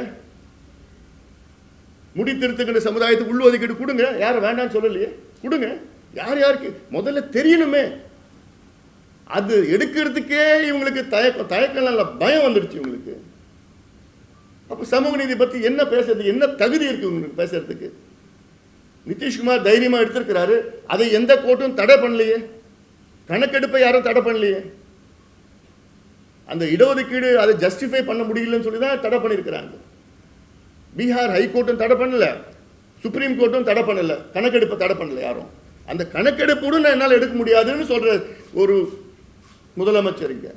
முடித்திருத்துக்கிற சமுதாயத்துக்கு உள்ஒதுக்கீடு கொடுங்க. யாரும் வேண்டாம்னு சொல்லலையே, கொடுங்க. யார் யாருக்கு முதல்ல தெரியணுமே. அது எடுக்கிறதுக்கே இவங்களுக்கு தயக்கம் இல்லை, பயம் வந்துடுச்சு இவங்களுக்கு. அப்போ சமூக நீதி பற்றி என்ன பேசுறதுக்கு, என்ன தகுதி இருக்கு உங்களுக்கு பேசுறதுக்கு? நிதிஷ்குமார் தைரியமாக எடுத்திருக்கிறாரு, அதை எந்த கோர்ட்டும் தடை பண்ணலையே, கணக்கெடுப்பை யாரும் தடை பண்ணலையே. அந்த இடஒதுக்கீடு அதை ஜஸ்டிஃபை பண்ண முடியலன்னு சொல்லி தான் தடை பண்ணியிருக்கிறாங்க. பீகார் ஹைகோர்ட்டும் தடை பண்ணல, சுப்ரீம் கோர்ட்டும் தடை பண்ணல, கணக்கெடுப்பை தடை பண்ணல யாரும். அந்த கணக்கெடுப்போடு நான் என்னால் எடுக்க முடியாதுன்னு சொல்ற ஒரு முதலமைச்சர் இங்க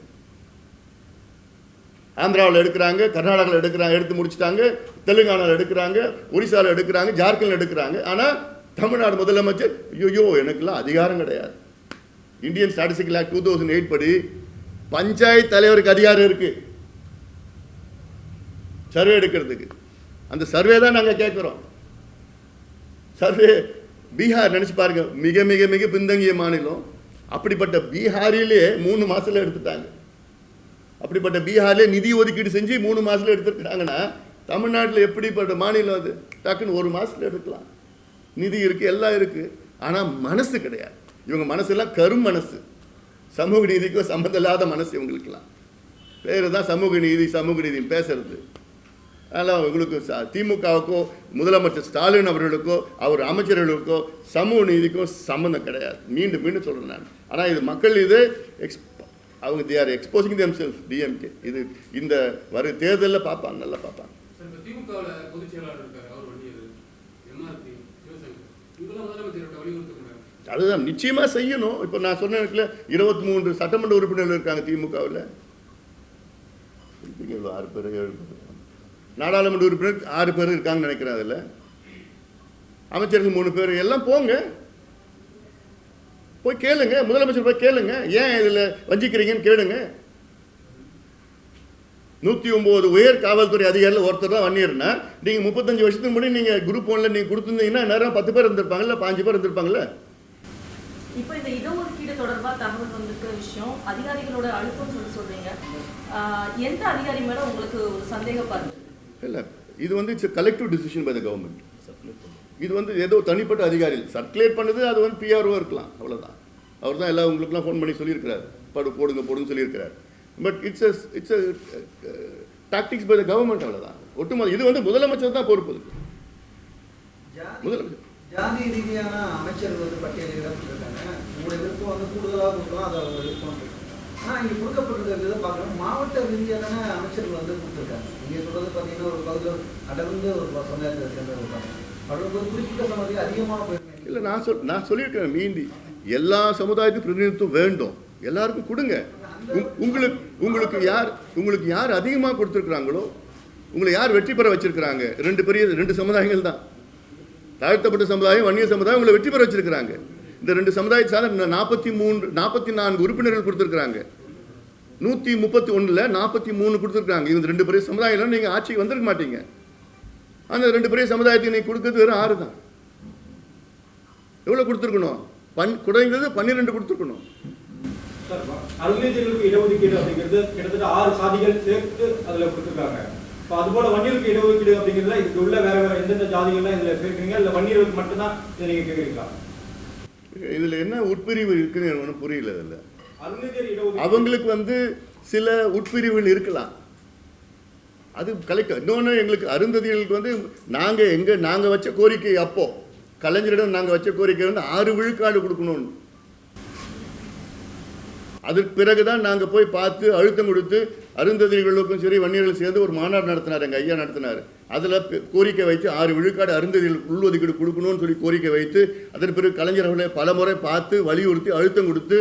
ஆந்திராவில் எடுக்கிறாங்க, கர்நாடகாவில் எடுக்கிறாங்க, எடுத்து முடிச்சுட்டாங்க, தெலுங்கானாவில் எடுக்கிறாங்க, ஒரிசாவில் எடுக்கிறாங்க, ஜார்க்கண்டில் எடுக்கிறாங்க. ஆனால் தமிழ்நாடு முதலமைச்சர் ஐயோ எனக்குலாம் அதிகாரம் கிடையாது. இந்தியன் ஸ்டாட்டிஸ்டிக்கல் ஆக்ட் 2008 படி பஞ்சாயத்து தலைவருக்கு அதிகாரம் இருக்கு சர்வே எடுக்கிறதுக்கு. அந்த சர்வே தான் நாங்கள் கேட்குறோம். சர்வே பீகார் நினச்சி பாருங்க, மிக மிக மிக பின்தங்கிய மாநிலம். அப்படிப்பட்ட பீகாரிலே 3 மாசத்துல எடுத்துட்டாங்க. அப்படிப்பட்ட பீகார்ல நிதி ஒதுக்கீடு செஞ்சு 3 மாசத்துல எடுத்துருக்காங்கன்னா தமிழ்நாட்டில் எப்படிப்பட்ட மாநிலம் அது? டக்குன்னு 1 மாசத்துல எடுக்கலாம். நிதி இருக்கு, எல்லாம் இருக்கு, ஆனால் மனசு கிடையாது. இவங்க மனசெல்லாம் கரும் மனசு, சமூக நீதிக்கும் சம்மந்தம் இல்லாத மனசு இவங்களுக்கெல்லாம். பேர் தான் சமூக நீதி சமூக நீதி பேசுறது. அதனால் உங்களுக்கு திமுகவுக்கோ முதலமைச்சர் ஸ்டாலின் அவர்களுக்கோ அவர் அமைச்சர்களுக்கோ சமூக நீதிக்கும் சம்மந்தம் கிடையாது. மீண்டும் மீண்டும் சொல்கிறேன் நான். ஆனால் இது மக்கள் இது அவங்க they are exposing themselves DMK. இது இந்த வர தேர்தலில் பார்ப்பாங்க, நல்லா பார்ப்பாங்க. திமுகவில் பொதுச் செயலாளர் இருக்காரு, அவர் வண்டியது MRP இதெல்லாம் முதலமைச்சர்கிட்ட வலியுறுத்தக்கூடாது. அதுதான் நிச்சயமாக செய்யணும். இப்போ நான் சொன்ன 23 சட்டமன்ற உறுப்பினர்கள் இருக்காங்க திமுகவில். 6 பேர் 7 பேர், நாடாளுமன்ற உறுப்பினர் 6 பேர் இருக்காங்கன்னு நினைக்கிறேன். அதில் அமைச்சர்கள் 3 பேர், எல்லாம் போங்க, போய் கேளுங்க, முதலமைச்சர் போய் கேளுங்க, ஏன் இதில் வஞ்சிக்கிறீங்கன்னு கேளுங்க. 109 உயர் காவல்துறை அதிகாரிகள் ஒருத்தர் தான் வன்னியர்னா, நீங்கள் 35 வருஷத்துக்கு முன்னாடி நீங்கள் குரூப் 1ல் நீங்கள் கொடுத்துருந்தீங்கன்னா நேரம் 10 பேர் இருந்திருப்பாங்கல்ல, 5 பேர் இருந்திருப்பாங்கல்ல. இப்போ இந்த இடஒதுக்கீடு தொடர்பாக தகவல் வந்திருக்கிற விஷயம் அதிகாரிகளோட அழுத்தம் சொல்றீங்க. எந்த அதிகாரி மேல உங்களுக்கு ஒரு சந்தேகப்பாடு? இல்லை, இது வந்து it's collective decision by the government. இது வந்து ஏதோ தனிப்பட்ட அதிகாரிகள் சர்க்குலேட் பண்ணுது, அது வந்து PRO இருக்கலாம், அவ்வளோதான். அவர் தான் எல்லாம் உங்களுக்குலாம் ஃபோன் பண்ணி சொல்லியிருக்கிறார், போடுங்கன்னு சொல்லியிருக்கிறார். But it's tactics by the government, அவ்வளோதான். ஒட்டுமொத்த இது வந்து முதலமைச்சர் தான் பொறுப்பு. முதலமைச்சர் ஜாதி ரீதியான அமைச்சர்கள் வந்து பட்டியலிடப்பட்டிருக்காங்க. உங்களுடைய விருப்பம் வந்து கூடுதலாக கொடுக்கலாம், அதை அவங்க விருப்பம். ஆனால் இங்கே கொடுக்கப்பட்டிருக்கிறது பார்க்கணும், மாவட்ட ரீதியான அமைச்சர்கள் வந்து கொடுத்துருக்காங்க. நீங்கள் சொல்கிறது பார்த்தீங்கன்னா ஒரு பகுதியில் அடர்ந்து ஒரு சமுதாயத்தை சேர்ந்து இருப்பாங்க, ஒரு குறிப்பிட்ட சமுதாயம் அதிகமாக போயிருக்காங்க. இல்லை, நான் சொல்லியிருக்கேன், மீண்டி எல்லா சமுதாயத்துக்கும் பிரதிநிதித்துவம் வேண்டும், எல்லாருக்கும் கொடுங்க. உங்களுக்கு யார் அதிகமாக கொடுத்துருக்குறாங்களோ, உங்களை யார் வெற்றி பெற வச்சிருக்கிறாங்க? 2 சமுதாயங்கள் தான், தாழ்த்தப்பட்ட சமுதாயம், வன்னிய சமுதாயம் உங்களை வெற்றி பெற வச்சிருக்கிறாங்க. இந்த 2 சமுதாயத்தை சார்ந்த 44 உறுப்பினர்கள் கொடுத்துருக்குறாங்க. 131ல் 43 கொடுத்துருக்காங்க. இந்த 2 பெரிய சமுதாயம் நீங்கள் ஆட்சிக்கு வந்திருக்க மாட்டீங்க. அந்த 2 பெரிய சமுதாயத்துக்கு நீங்கள் கொடுக்கறது வெறும் 6 தான். எவ்வளோ கொடுத்துருக்கணும்? குறைந்தது 12 கொடுத்துருக்கணும். அருந்ததியர்களுக்கு இடஒதுக்கீடு அப்படிங்கிறது கிட்டத்தட்ட 6 சாதிகள் சேர்த்து அதில் கொடுத்துருக்காங்க. இப்போ அதுபோல வன்னியர்களுக்கு இடஒதுக்கீடு அப்படிங்கிறதுல இதுக்கு உள்ள வேற எந்தெந்த ஜாதிகள்லாம் இதில் கேட்குறீங்க, இல்லை வன்னியர்களுக்கு மட்டும்தான் இதை நீங்கள் கேட்குறீங்களா? இதில் என்ன உட்பிரிவு இருக்குன்னு எனக்கு ஒன்றும் புரியல. இதில் அருந்ததியர் இடஒதுக்கீடு அவங்களுக்கு வந்து சில உட்பிரிவுகள் இருக்கலாம், அது கலெக்டர். இன்னொன்று எங்களுக்கு அருந்ததிகளுக்கு வந்து நாங்கள் வச்ச கோரிக்கை, அப்போ கலைஞரிடம் நாங்கள் வச்ச கோரிக்கை வந்து 6 விழுக்காடு கொடுக்கணும்னு. அதுக்கு பிறகுதான் நாங்கள் போய் பார்த்து அழுத்தம் கொடுத்து அருந்ததிகளுக்கும் சரி வன்னியர்களும் சேர்ந்து ஒரு மாநாடு நடத்தினார், எங்கள் ஐயா நடத்தினார். அதில் கோரிக்கை வைத்து 6 விழுக்காடு அருந்ததிகளுக்கு உள்ஒதுக்கீடு கொடுக்கணும்னு சொல்லி கோரிக்கை வைத்து அதன் பிறகு கலைஞர் அவர்களை பல முறை பார்த்து வலியுறுத்தி அழுத்தம் கொடுத்து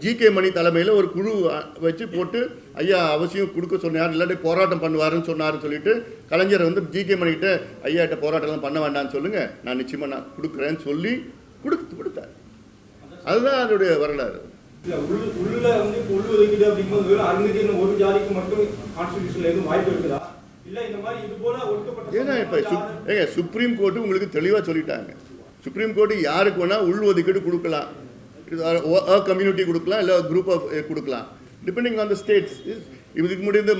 GK மணி தலைமையில் ஒரு குழு வச்சு போட்டு ஐயா அவசியம் கொடுக்க சொன்னார், இல்லாட்டி போராட்டம் பண்ணுவாருன்னு சொன்னார்னு சொல்லிட்டு கலைஞர் வந்து GK மணிக்கிட்ட ஐயாட்ட போராட்டம்லாம் பண்ண வேண்டாம்னு சொல்லுங்கள், நான் நிச்சயமாக நான் கொடுக்குறேன்னு சொல்லி கொடுத்தார். அதுதான் அதோடைய வரலாறு. இல்லை உள்ள வந்து இப்போ உள்ஒதுக்கீடு அப்படிங்கும்போது வெறும் அருந்ததியர் ஒரு ஜாதிக்கு மட்டும் கான்ஸ்டிடியூஷனில் எதுவும் வாய்ப்பு இருக்குதா? இல்லை இந்த மாதிரி இது போல ஒடுக்கப்பட்ட ஏன்னா இப்போ சுப்ரீம் கோர்ட்டு உங்களுக்கு தெளிவாக சொல்லிட்டாங்க. சுப்ரீம் கோர்ட்டு யாருக்கு வேணால் உள்ஒதுக்கீடு கொடுக்கலாம், கம்யூனிட்டி கொடுக்கலாம், இல்லை குரூப் ஆஃப் கொடுக்கலாம், டிபெண்டிங் ஆன் த ஸ்டேட்ஸ். இதுக்கு முடிந்து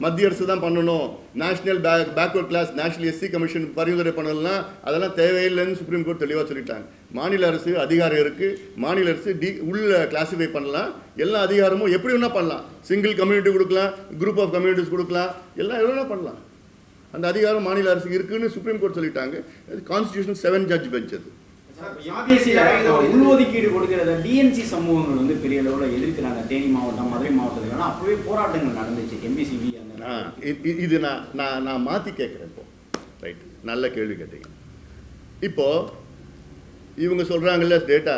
மத்திய அரசு தான் பண்ணணும், national backward class national SC commission பரிந்துரை பண்ணலாம், அதெல்லாம் தேவையில்லைன்னு சுப்ரீம் கோர்ட் தெளிவாக சொல்லிட்டாங்க. மாநில அரசு அதிகாரம் இருக்குது, மாநில அரசு உள்ள கிளாஸிஃபை பண்ணலாம், எல்லா அதிகாரமும் எப்படி வேணால் பண்ணலாம், சிங்கிள் கம்யூனிட்டி கொடுக்கலாம், குரூப் ஆஃப் கம்யூனிட்டிஸ் கொடுக்கலாம், எல்லாம் எவ்வளோ பண்ணலாம். அந்த அதிகாரம் மாநில அரசுக்கு இருக்குன்னு சுப்ரீம் கோர்ட் சொல்லிட்டாங்க. கான்ஸ்டிடியூஷன் 7 ஜட்ஜ் பெஞ்ச் அது. உள்ஒதுக்கீடு கொடுக்கிறத டிஎன்சி சமூகங்கள் வந்து பெரிய அளவில் எதிர்க்கிறாங்க. தேனி மாவட்டம், மதுரை மாவட்டத்தில் அப்பவே போராட்டங்கள் நடந்துச்சு. எம்பிசிபி இது நான் மாற்றி கேட்குறேன். இப்போ ரைட், நல்ல கேள்வி கேட்டீங்க. இப்போ இவங்க சொல்கிறாங்கல்ல டேட்டா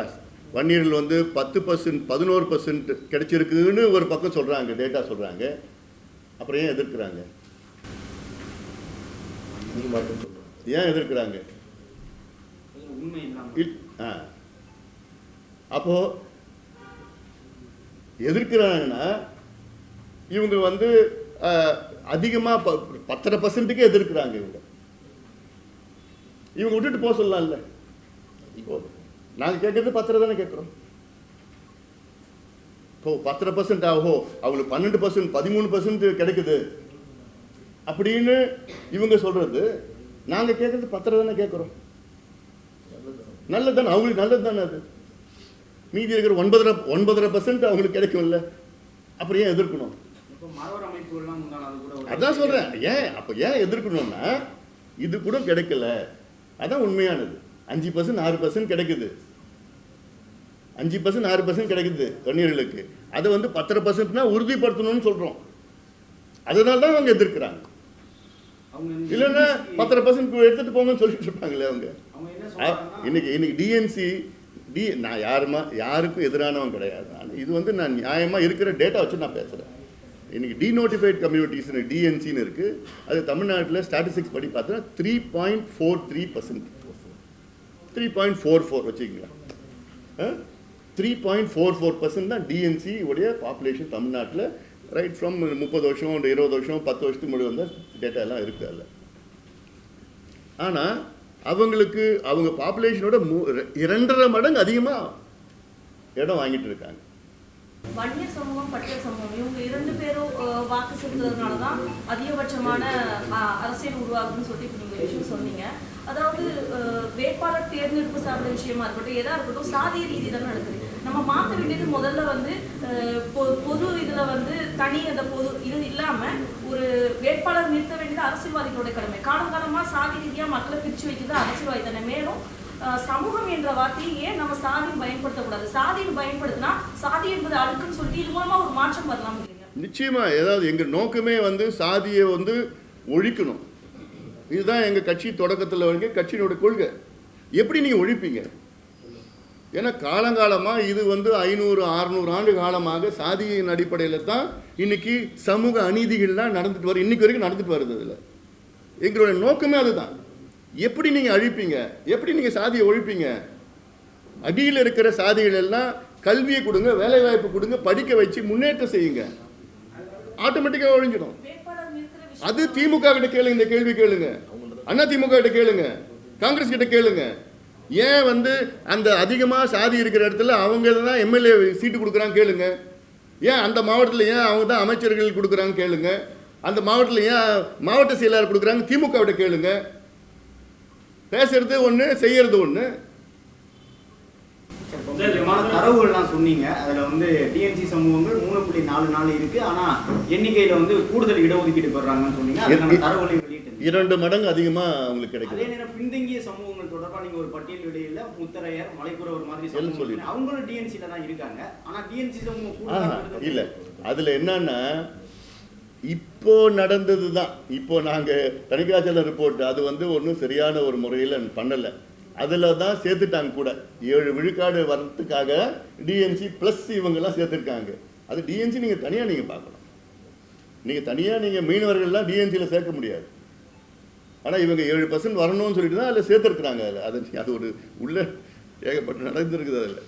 வன்னியர்கள் வந்து 10% 11% கிடைச்சிருக்குன்னு ஒரு பக்கம் சொல்கிறாங்க, டேட்டா சொல்கிறாங்க. அப்புறம் ஏன் எதிர்க்கிறாங்க? ஏன் எதிர்க்கிறாங்க? அப்போ எதிர்க்கிறாங்கன்னா இவங்க வந்து அதிகமாக 10%க்கே எதிர்க்கிறாங்க. இவங்க விட்டுட்டு போக சொல்லலாம்ல. இப்போ நாங்கள் கேட்கறது 10 தானே கேட்குறோம். இப்போ 10% ஆகோ அவங்களுக்கு 12% 13% கிடைக்குது அப்படின்னு இவங்க சொல்றது, நாங்கள் கேட்கறது 10 தானே கேட்குறோம். நல்லது தானே, அவங்களுக்கு நல்லது தானே. அது மீதி இருக்கிற 9.5% அவங்களுக்கு கிடைக்கும்ல. அப்புறம் ஏன் எதிர்க்கணும்? அதான் சொல்றேன். ஏன் எதிர்க்கணும்னா இது கூட கிடைக்கல, அதான் உண்மையானது. 5% 6% கிடைக்குது, 5% 6% கிடைக்குது வன்னியர்களுக்கு. அதை வந்து 10%னா உறுதிப்படுத்தணும்னு சொல்றோம். அதனால தான் அவங்க எதிர்க்கிறாங்க. இல்லைன்னா 10% எடுத்துட்டு போங்கன்னு சொல்லிட்டு இருப்பாங்களே அவங்க. இன்னைக்கு டிஎன்சி நான் யாருக்கும் எதிரானவன் கிடையாது. இது வந்து நான் நியாயமாக இருக்கிற டேட்டா வச்சு நான் பேசுகிறேன். இன்னைக்கு டிநோட்டிஃபைட் கம்யூனிட்டிஸ் டிஎன்சின்னு இருக்குது. அது தமிழ்நாட்டில் ஸ்டாட்டிஸ்டிக்ஸ் படி பார்த்தா 3.43%, 3.44 வச்சுக்கிங்களா, 3.44% தான் டிஎன்சி உடைய பாப்புலேஷன் தமிழ்நாட்டில். ரைட் ஃப்ரம் 30 வருஷம் 20 வருஷம் 10 வருஷத்துக்கு முன்னாடி வந்த டேட்டா எல்லாம் இருக்குது அதில். ஆனால் அவங்களுக்கு அவங்க பாப்புலேஷனோட 2.5 மடங்கு அதிகமாக இடம் வாங்கிட்டு இருக்காங்க. வன்னியர் சமூகம், பட்டியல் சமூகம் இவங்க 2 பேரும் வாக்கு செலுத்துறதுனால தான் அதிகபட்சமான அரசியல் உருவாகுதுன்னு சொல்லி இப்போ நீங்கள் விஷயம் சொன்னீங்க. அதாவது வேட்பாளர் தேர்ந்தெடுப்பு சார்ந்த விஷயமா இருக்கட்டும், எதா இருக்கட்டும், சாதிய ரீதி தான் நடக்குது. நம்ம மாற்ற வேண்டியது முதல்ல வந்து பொது இதில் வந்து தனி அந்த பொது இது இல்லாமல் ஒரு வேட்பாளர் நிறுத்த வேண்டியது அரசியல்வாதிகளோட கடமை. காலங்காலமாக சாதி ரீதியாக மக்களை பிரித்து வைக்கிறது அரசியல்வாதி தானே. மேலும் சமூகம் என்ற வார்த்தையை ஏன் நம்ம சாதியை பயன்படுத்தக்கூடாது? சாதியை பயன்படுத்தினா சாதி என்பது அழுக்குன்னு சொல்லிட்டு இது மூலமாக ஒரு மாற்றம் வரலாம் இல்லைங்க? நிச்சயமா. ஏதாவது எங்கள் நோக்கமே வந்து சாதியை வந்து ஒழிக்கணும். இதுதான் எங்கள் கட்சி தொடக்கத்தில் வந்து கட்சியினோட கொள்கை. எப்படி நீங்கள் ஒழிப்பீங்க? ஏன்னா காலங்காலமாக இது வந்து 500-600 ஆண்டு காலமாக சாதியின் அடிப்படையில் தான் இன்னைக்கு சமூக அநீதிகள்லாம் நடந்துட்டு வரும், இன்னைக்கு வரைக்கும் நடந்துட்டு வருது. இதில் எங்களுடைய நோக்கமே அதுதான். எப்படி நீங்கள் அழிப்பீங்க? எப்படி நீங்கள் சாதியை ஒழிப்பீங்க? அடியில் இருக்கிற சாதிகள் எல்லாம் கல்வியை கொடுங்க, வேலைவாய்ப்பு கொடுங்க, படிக்க வச்சு முன்னேற்றம் செய்யுங்க, ஆட்டோமேட்டிக்காக ஒழிஞ்சிடும். அது திமுக கிட்ட கேளுங்க, இந்த கேள்வி கேளுங்க, அண்ணா திமுக கிட்ட கேளுங்க, காங்கிரஸ் கிட்ட கேளுங்க. ஏன் வந்து அந்த அதிகமாக சாதி இருக்கிற இடத்துல அவங்க தான் எம்எல்ஏ சீட்டு கொடுக்குறாங்க கேளுங்க. ஏன் அந்த மாவட்டத்தில் ஏன் அவங்க தான் அமைச்சர்கள் கொடுக்குறாங்க கேளுங்க. அந்த மாவட்டத்தில் ஏன் மாவட்ட செயலாளர் கொடுக்குறாங்க திமுக விட கேளுங்க. பேசுறது ஒன்று, செய்யறது ஒன்று. தரவுகள்லாம் சொன்னீங்க. அதில் வந்து டிஎன்சி சமூகங்கள் 3.44 இருக்கு. ஆனால் எண்ணிக்கையில் வந்து கூடுதல் இடஒதுக்கீடு பெறாங்கன்னு சொன்னீங்க. அதுக்கான தரவுகளை வெளியிட்டு 2 மடங்கு அதிகமாக அவங்களுக்கு கிடைக்கும். அதே நேரம் பின்தங்கிய சமூகங்கள் தொடர்பாக நீங்கள் ஒரு பட்டியல் வெளியில முத்தரையர், மலைக்குறவர் மாதிரி சமூகம் அவங்களும் டிஎன்சியில் தான் இருக்காங்க. ஆனால் டிஎன்சி சமூகம் இல்லை. அதில் என்னன்னா இப்போ நடந்தது தான். இப்போ நாங்கள் தணிக்காச்சல ரிப்போர்ட் அது வந்து ஒன்றும் சரியான ஒரு முறையில் பண்ணலை. அதில் தான் சேர்த்துட்டாங்க கூட 7 விழுக்காடு வர்றதுக்காக டிஎன்சி ப்ளஸ் இவங்கெல்லாம் சேர்த்துருக்காங்க. அது டிஎன்சி நீங்கள் தனியாக நீங்கள் பார்க்கணும். நீங்கள் தனியாக நீங்கள் மீனவர்கள்லாம் டிஎன்சியில் சேர்க்க முடியாது. ஆனால் இவங்க 7% வரணும்னு சொல்லிட்டு தான் அதில் சேர்த்துருக்குறாங்க. அதில் அது ஒரு உள்ள ஏகப்பட்டு நடந்துருக்குது அதில்.